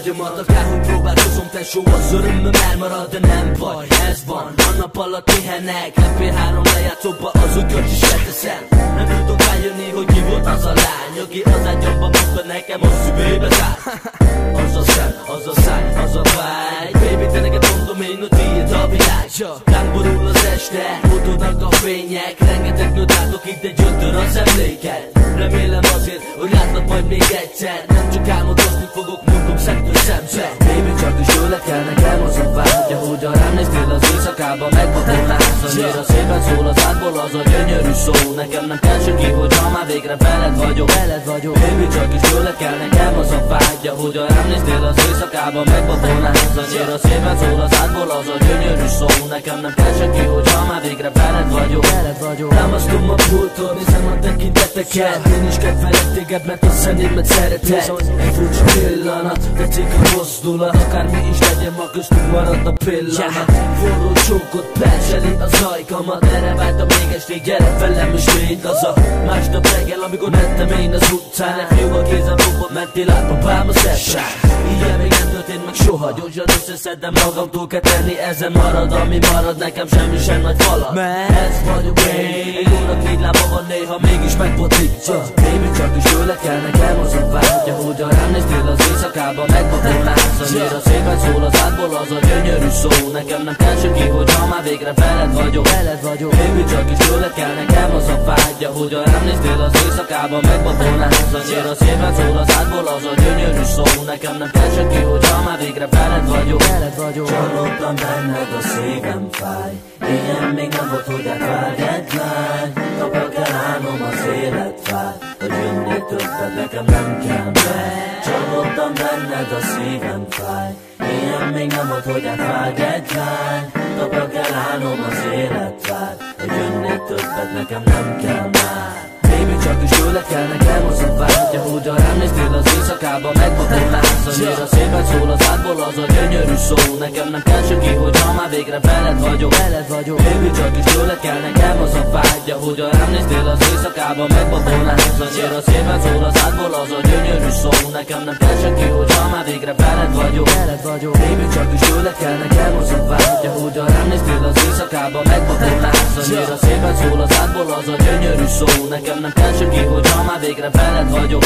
agyamat, akárhogy próbálkozom, tesó, az örömmel elmarad, de nem baj, ez van. A nap alatt pihenek, MP3 lejátszóba az úgyhogy is leteszem. Nem tudok rájönni, hogy ki volt az a lány, aki az ágyamba mondta nekem, a szüvébe zárt. Az a szem, az a száj, az a vágy. Baby, te neked mondom én, hogy tiéd a világ. Ránk borul az este, fotódnak a fények. Rengeteg nőt látok itt, egy öntör az emléket. Remélem azért, hogy látlak majd még egyszer. Nem csak álmodozni fogok, mondom szemtől szemre. Baby, csak is tőled kell nekem az a vágy. Ahogyan rám néztél az éjszakába, megvakulálsz. Annyira szépen szól az átból az a gyönyörű szó. Nekem nem kell senki, hogyha már végre veled vagyok. Baby, csak is tőled kell nekem az a vágy. Ahogyan rám néztél az éjszakába, megvakulálsz. Annyira szépen szól az átból az a gyönyörű szó. Nekem nem kell senki, hogyha már végre veled vagyok. Támasztom a pulton, nézem a tekinteteket. Én is kedvelek téged, mert a szemémet szeretek. Egy furcsa pillanat, tetszik a mozdulat. Akármi is legyen, ma köztünk marad a pillanat. Forró csókot perseli az ajkamat. Erre vágytam még estig, gyere velem és légy laza. Másnap reggel, amikor mentem én az utcán. Egy fiú a kézen fogva, mentél át papám a szeprán. Ilyen még nem történt meg soha. Gyorsan összeszedem magamtól, kell tenni, ezen marad, ami marad. Nekem semmi sem nagy falat. Ez vagyok én. Egy órak négy lába van, néha mégis megbotik. Baby, csak is tőled kell nekem az a vágy. Ahogyan rám néztél az éjszakába, megvakulálsz. Annyira szépen szól az átból az a gyönyörű szó. Nekem nem kell senki, hogyha már végre veled vagyok. Baby, csak is tőled kell nekem az a vágy. Ahogyan rám néztél az éjszakába, megvakulálsz. Annyira szépen szól az átból az a gyönyörű szó. Nekem nem kell senki, hogyha már végre veled vagyok. Csalódtam benned, a szívem fáj. Ilyen még nem volt, hogy átvágy egy lány. Kapjak el álmom, az élet vár. Hogy jönnél többet, nekem nem kell meg. Csalódtam benned, a szívem fáj. Ilyen még nem volt, hogy átvágy egy lány. Kapjak el álmom, az élet vár. Hogy jönnél többet, nekem nem kell már. Baby, csak is tőled kell nekem az a vágy. Ahogyan rám néztél az éjszakába, megvakulálsz. Annyira szépen szól az átból az a gyönyörű szó. Nekem nem kell senki, hogyha már végre veled vagyok. Baby, csak is tőled kell nekem az a vágy. Ahogyan rám néztél az éjszakába, megvakulálsz. Annyira szépen szól az átból az a gyönyörű szó. Nekem nem kell senki, hogyha már végre veled vagyok. Baby, csak is tőled kell nekem az a vágy. Ahogyan rám néztél az éjszakába, megvakulálsz. Annyira szépen szól az átból az a gyönyörű szó. Nekem nem kell senki, hogyha már végre veled vagyok.